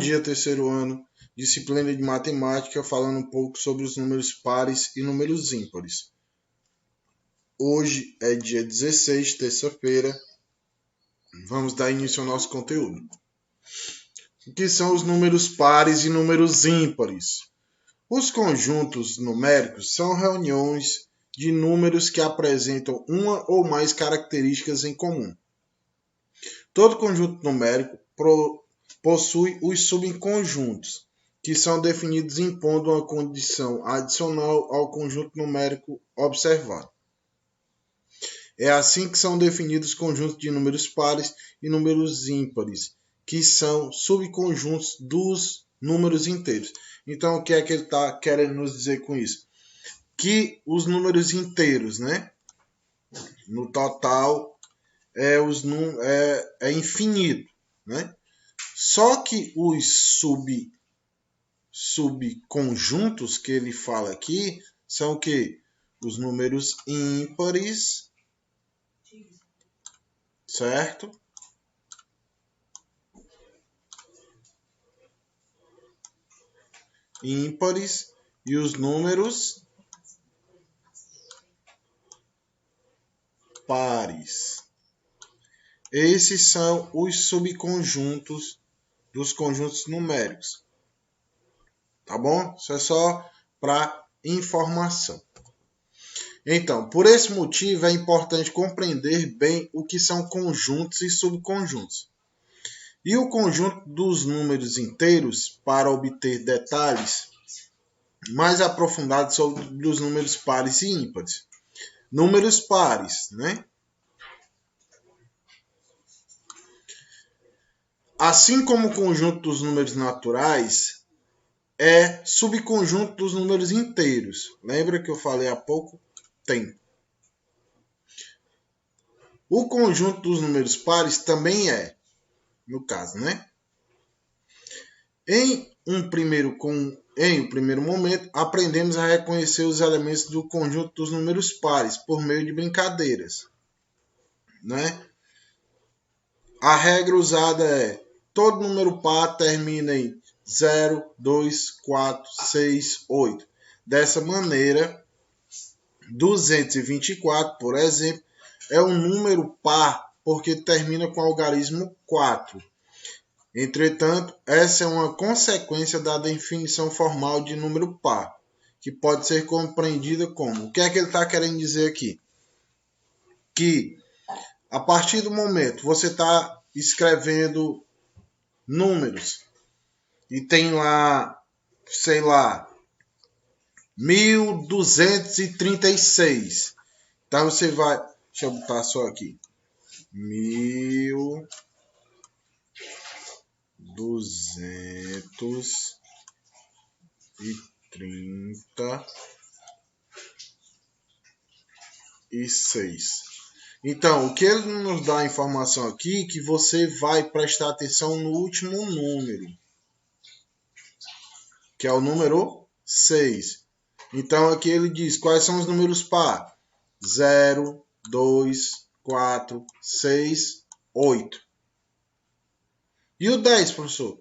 dia, terceiro ano, disciplina de matemática, falando um pouco sobre os números pares e números ímpares. Hoje é dia 16, terça-feira. Vamos dar início ao nosso conteúdo. O que são os números pares e números ímpares? Os conjuntos numéricos são reuniões de números que apresentam uma ou mais características em comum. Todo conjunto numérico possui os subconjuntos, que são definidos impondo uma condição adicional ao conjunto numérico observado. É assim que são definidos conjuntos de números pares e números ímpares, que são subconjuntos dos números inteiros. Então, o que é que ele está querendo nos dizer com isso? Que os números inteiros, né? No total, é infinito, né? Só que os subconjuntos que ele fala aqui são o quê? Os números ímpares, certo? Ímpares e os números pares. Esses são os subconjuntos dos conjuntos numéricos. Tá bom? Isso é só para informação. Então, por esse motivo, é importante compreender bem o que são conjuntos e subconjuntos. E o conjunto dos números inteiros, para obter detalhes mais aprofundados sobre os números pares e ímpares. Números pares, né? Assim como o conjunto dos números naturais, é subconjunto dos números inteiros. Lembra que eu falei há pouco tempo? O conjunto dos números pares também é, no caso, né? Em um primeiro momento, aprendemos a reconhecer os elementos do conjunto dos números pares por meio de brincadeiras, né? A regra usada é: todo número par termina em 0, 2, 4, 6, 8. Dessa maneira, 224, por exemplo, é um número par porque termina com o algarismo 4. Entretanto, essa é uma consequência da definição formal de número par, que pode ser compreendida como... O que é que ele está querendo dizer aqui? Que a partir do momento você está escrevendo números e tem lá, sei lá, 1236. Então você vai... Deixa eu botar só aqui. 1236. Então, o que ele nos dá a informação aqui é que você vai prestar atenção no último número, que é o número 6. Então, aqui ele diz quais são os números par. 0, 2, 4, 6, 8. E o 10, professor?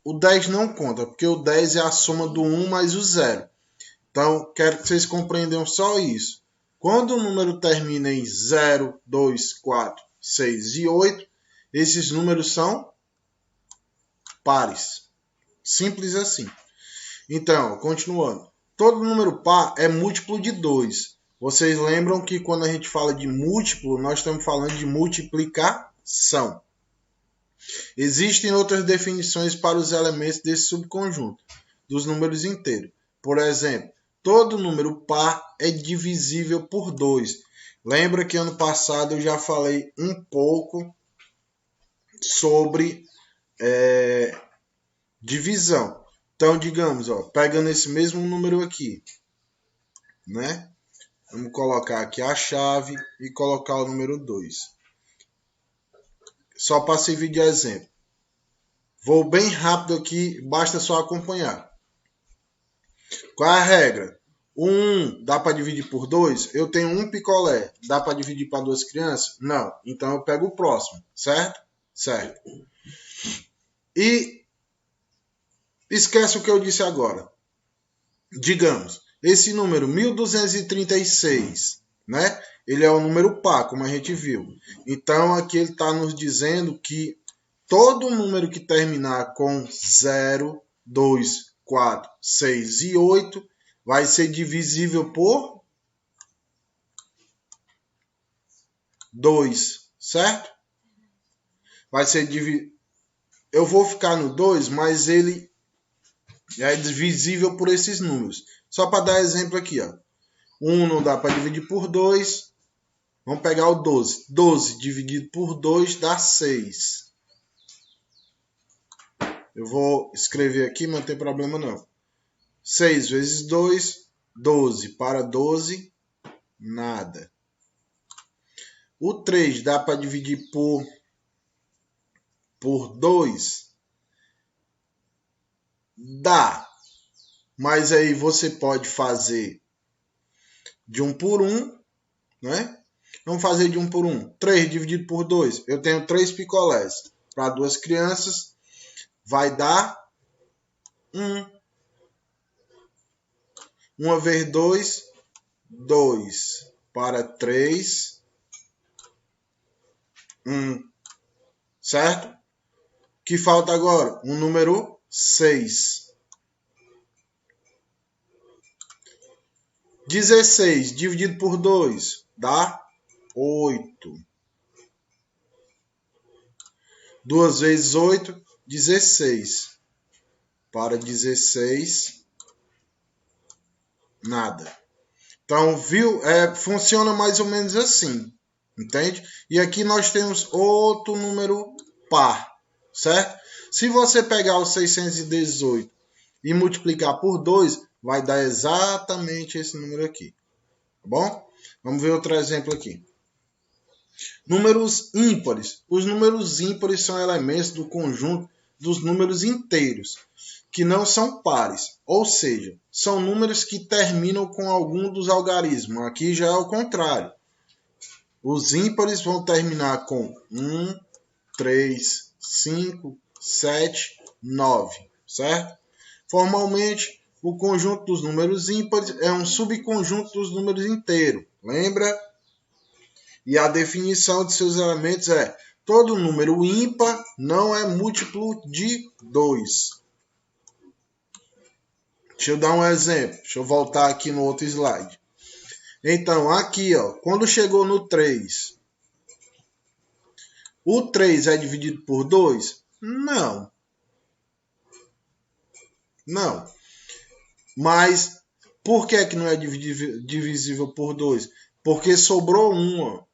O 10 não conta, porque o 10 é a soma do 1 mais o 0. Então, quero que vocês compreendam só isso. Quando o número termina em 0, 2, 4, 6 e 8, esses números são pares. Simples assim. Então, continuando. Todo número par é múltiplo de 2. Vocês lembram que quando a gente fala de múltiplo, nós estamos falando de multiplicação. Existem outras definições para os elementos desse subconjunto, dos números inteiros. Por exemplo, todo número par é divisível por 2. Lembra que ano passado eu já falei um pouco sobre divisão. Então, digamos, pegando esse mesmo número aqui, né? Vamos colocar aqui a chave e colocar o número 2. Só para servir de exemplo. Vou bem rápido aqui, basta só acompanhar. Qual é a regra? 1 dá para dividir por 2? Eu tenho um picolé. Dá para dividir para 2 crianças? Não. Então eu pego o próximo, certo? Certo. E Esquece o que eu disse agora. Digamos, esse número 1236, né? Ele é um número par, como a gente viu. Então, aqui ele está nos dizendo que todo número que terminar com 0, 2, 4, 6 e 8 vai ser divisível por 2, certo? Vai ser divisível. Eu vou ficar no 2, mas ele é divisível por esses números. Só para dar exemplo aqui, ó. 1 não dá para dividir por 2. Vamos pegar o 12. 12 dividido por 2 dá 6. Eu vou escrever aqui, mas não tem problema não. 6 vezes 2, 12. Para 12, nada. O 3 dá para dividir por 2? Dá. Mas aí você pode fazer de 1 por 1, né? Vamos fazer de 1 por 1. 3 dividido por 2. Eu tenho 3 picolés. Para 2 crianças, vai dar 1. 1 vezes 2, 2. Para 3, 1. Certo? O que falta agora? Um número 6. 16 dividido por 2 dá 8. 2 vezes 8, 16. Para 16, nada. Então, viu? Funciona mais ou menos assim. Entende? E aqui nós temos outro número par. Certo? Se você pegar o 618 e multiplicar por 2, vai dar exatamente esse número aqui. Tá bom? Vamos ver outro exemplo aqui. Números ímpares. Os números ímpares são elementos do conjunto dos números inteiros, que não são pares. Ou seja, são números que terminam com algum dos algarismos. Aqui já é o contrário. Os ímpares vão terminar com 1, 3, 5, 7, 9. Certo? Formalmente, o conjunto dos números ímpares é um subconjunto dos números inteiros. Lembra? E a definição de seus elementos é: todo número ímpar não é múltiplo de 2. Deixa eu dar um exemplo. Deixa eu voltar aqui no outro slide. Então, aqui, ó, quando chegou no 3, o 3 é dividido por 2? Não. Não. Mas por que não é divisível por 2? Porque sobrou 1. Ó.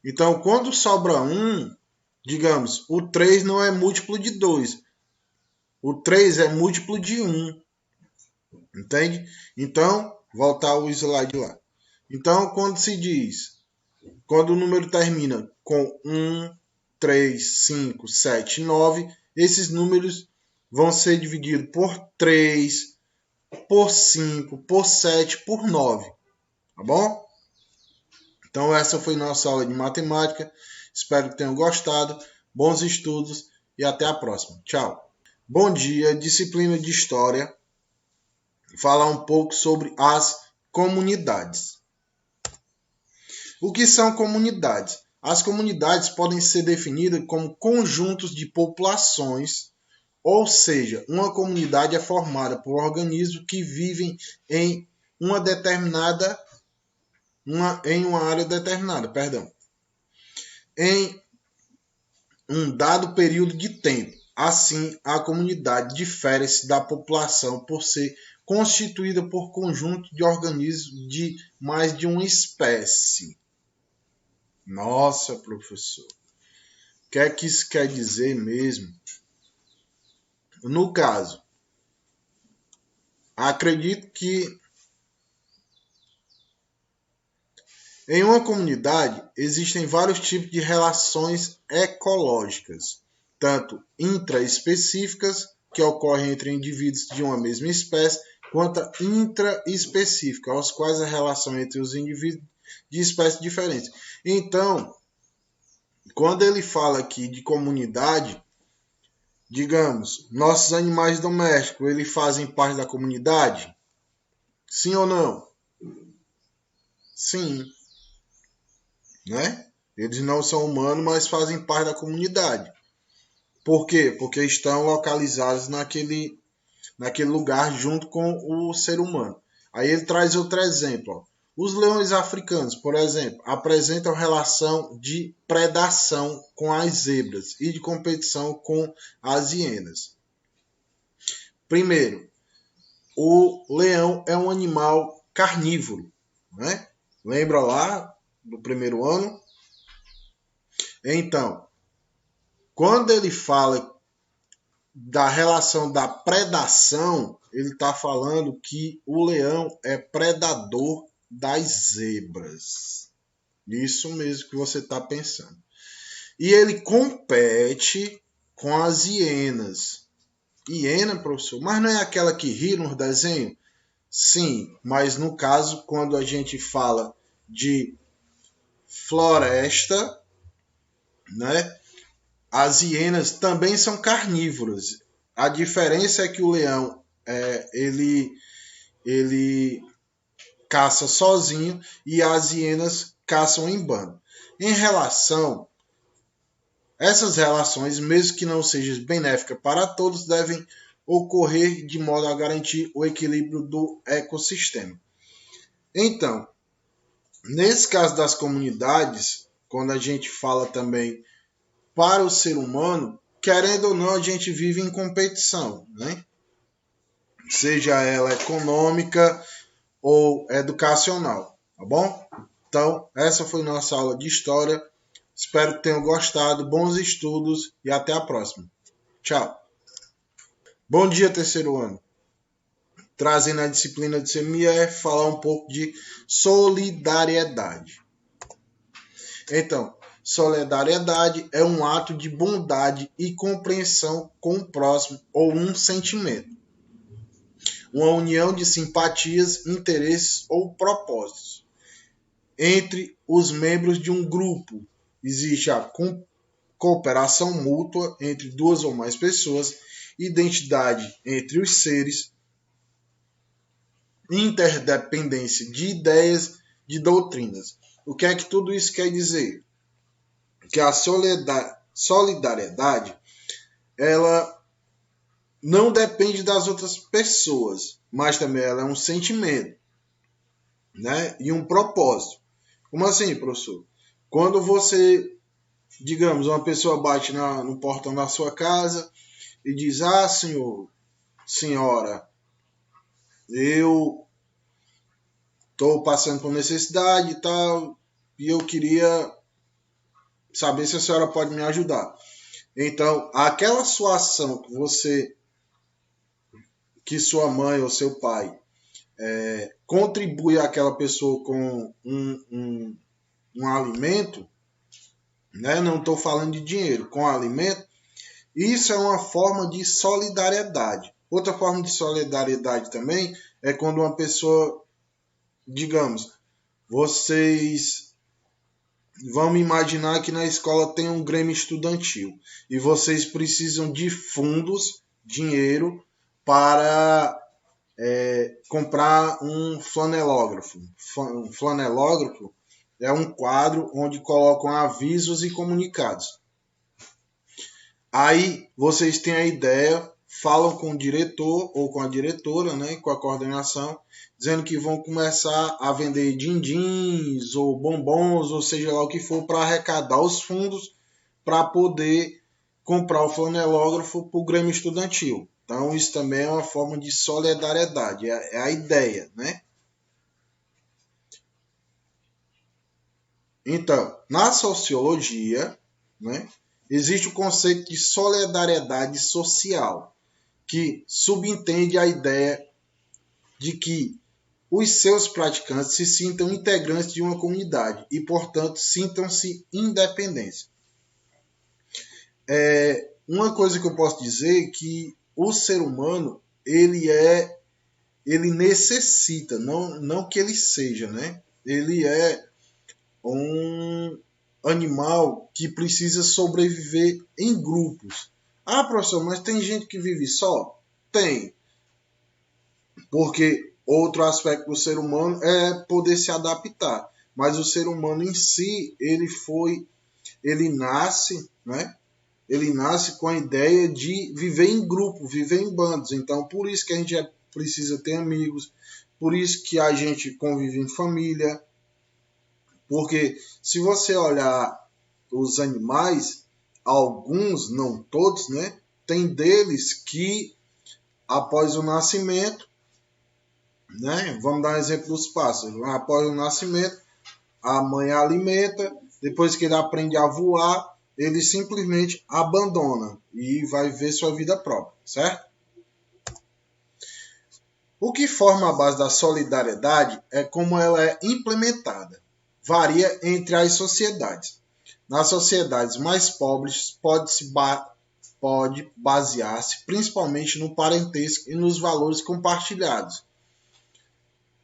Então, quando sobra 1, digamos, o 3 não é múltiplo de 2. O 3 é múltiplo de 1. Entende? Então, voltar o slide lá. Então, quando se diz, quando o número termina com 1, 3, 5, 7, 9, esses números vão ser divididos por 3, por 5, por 7, por 9. Tá bom? Então, essa foi nossa aula de matemática. Espero que tenham gostado. Bons estudos e até a próxima. Tchau. Bom dia, disciplina de História. Falar um pouco sobre as comunidades. O que são comunidades? As comunidades podem ser definidas como conjuntos de populações, ou seja, uma comunidade é formada por organismos que vivem em uma área determinada, em um dado período de tempo. Assim, a comunidade difere-se da população por ser constituída por conjunto de organismos de mais de uma espécie. Nossa, professor. O que é que isso quer dizer mesmo? No caso, acredito que em uma comunidade existem vários tipos de relações ecológicas, tanto intraespecíficas, que ocorrem entre indivíduos de uma mesma espécie, quanto intraespecíficas, aos quais a relação entre os indivíduos de espécies diferentes. Então, quando ele fala aqui de comunidade, digamos, nossos animais domésticos, eles fazem parte da comunidade? Sim ou não? Sim, né? Eles não são humanos, mas fazem parte da comunidade. Por quê? Porque estão localizados naquele lugar junto com o ser humano. Aí ele traz outro exemplo. Ó. Os leões africanos, por exemplo, apresentam relação de predação com as zebras e de competição com as hienas. Primeiro, o leão é um animal carnívoro, né? Lembra lá do primeiro ano? Então, quando ele fala da relação da predação, ele está falando que o leão é predador das zebras. Isso mesmo que você está pensando. E ele compete com as hienas. Hiena, professor, mas não é aquela que ri no desenho? Sim, mas no caso, quando a gente fala de floresta, né? As hienas também são carnívoras. A diferença é que o leão ele caça sozinho e as hienas caçam em bando. Em relação essas relações, mesmo que não sejam benéficas para todos, devem ocorrer de modo a garantir o equilíbrio do ecossistema. Então, nesse caso das comunidades, quando a gente fala também para o ser humano, querendo ou não, a gente vive em competição, né? Seja ela econômica ou educacional, tá bom? Então, essa foi nossa aula de história. Espero que tenham gostado. Bons estudos e até a próxima. Tchau. Bom dia, terceiro ano. Trazendo a disciplina de CME, falar um pouco de solidariedade. Então, solidariedade é um ato de bondade e compreensão com o próximo ou um sentimento. Uma união de simpatias, interesses ou propósitos entre os membros de um grupo. Existe a cooperação mútua entre duas ou mais pessoas, identidade entre os seres, interdependência de ideias, de doutrinas. O que é que tudo isso quer dizer? Que a solidariedade, ela não depende das outras pessoas, mas também ela é um sentimento, né? E um propósito. Como assim, professor? Quando você, digamos, uma pessoa bate no portão da sua casa e diz: ah, senhor, senhora, eu estou passando por necessidade e tal, e eu queria saber se a senhora pode me ajudar. Então, aquela sua ação que sua mãe ou seu pai contribui àquela pessoa com um alimento, né? Não estou falando de dinheiro, com alimento, isso é uma forma de solidariedade. Outra forma de solidariedade também é quando uma pessoa, digamos, vocês vão imaginar que na escola tem um grêmio estudantil e vocês precisam de fundos, dinheiro, para comprar um flanelógrafo. Um flanelógrafo é um quadro onde colocam avisos e comunicados. Aí vocês têm a ideia, falam com o diretor ou com a diretora, né, com a coordenação, dizendo que vão começar a vender din-dins ou bombons, ou seja lá o que for, para arrecadar os fundos para poder comprar o flanelógrafo para o Grêmio Estudantil. Então isso também é uma forma de solidariedade, é a ideia, né? Então, na sociologia, né, existe o conceito de solidariedade social, que subentende a ideia de que os seus praticantes se sintam integrantes de uma comunidade e, portanto, sintam-se independentes. Uma coisa que eu posso dizer é que o ser humano, ele necessita, não que ele seja, né? Ele é um animal que precisa sobreviver em grupos. Ah, professor, mas tem gente que vive só? Tem. Porque outro aspecto do ser humano é poder se adaptar. Mas o ser humano em si, ele nasce, né? Ele nasce com a ideia de viver em grupo, viver em bandos. Então, por isso que a gente precisa ter amigos, por isso que a gente convive em família. Porque se você olhar os animais, alguns, não todos, né? Tem deles que, após o nascimento, né? Vamos dar um exemplo dos pássaros. Após o nascimento, a mãe alimenta, depois que ele aprende a voar, ele simplesmente abandona e vai viver sua vida própria, certo? O que forma a base da solidariedade é como ela é implementada. Varia entre as sociedades. Nas sociedades mais pobres, pode basear-se principalmente no parentesco e nos valores compartilhados.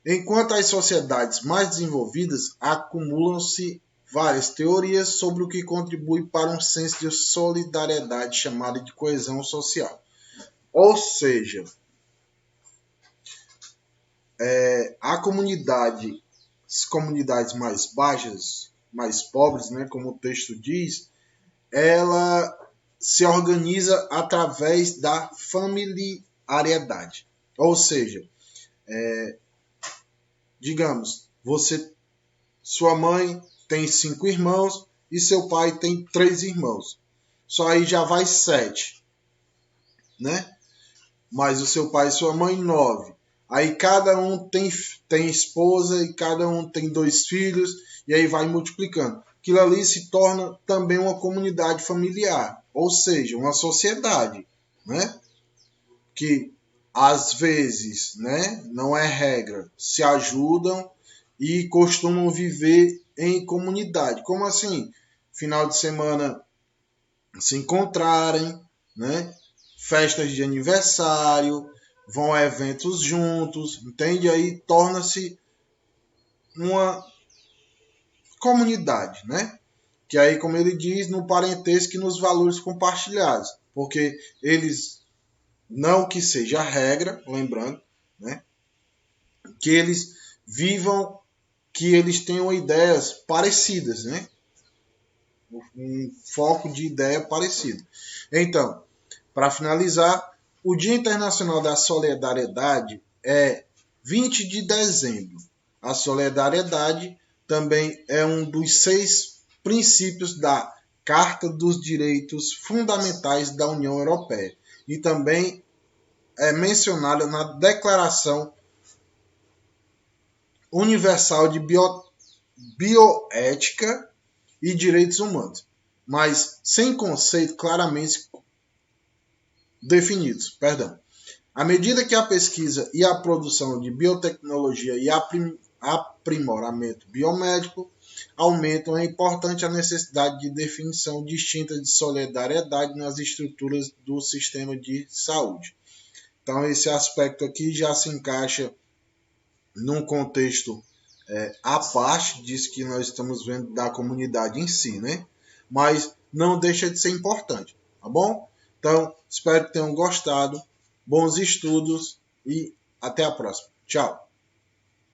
Enquanto as sociedades mais desenvolvidas acumulam-se várias teorias sobre o que contribui para um senso de solidariedade chamado de coesão social. Ou seja, as comunidades mais baixas, mais pobres, né, como o texto diz, ela se organiza através da familiaridade. Ou seja, digamos, sua mãe tem 5 irmãos e seu pai tem 3 irmãos. Só aí já vai 7, né? Mas o seu pai e sua mãe 9. Aí cada um tem esposa e cada um tem 2 filhos e aí vai multiplicando. Aquilo ali se torna também uma comunidade familiar, ou seja, uma sociedade, né? Que às vezes, né, não é regra, se ajudam e costumam viver em comunidade. Como assim? Final de semana se encontrarem, né? Festas de aniversário, vão a eventos juntos, entende? Aí torna-se uma comunidade, né? Que aí, como ele diz, no parentesco e nos valores compartilhados. Porque eles, não que seja regra, lembrando, né? Que eles vivam, que eles tenham ideias parecidas, né? Um foco de ideia parecido. Então, para finalizar, o Dia Internacional da Solidariedade é 20 de dezembro. A solidariedade também é um dos 6 princípios da Carta dos Direitos Fundamentais da União Europeia e também é mencionada na Declaração Universal de Bioética e Direitos Humanos, mas sem conceito claramente definidos. Perdão. À medida que a pesquisa e a produção de biotecnologia e aprimoramento biomédico aumentam, é importante a necessidade de definição distinta de solidariedade nas estruturas do sistema de saúde. Então, esse aspecto aqui já se encaixa num contexto à parte disso que nós estamos vendo da comunidade em si, né? Mas não deixa de ser importante, tá bom? Então, espero que tenham gostado. Bons estudos e até a próxima. Tchau!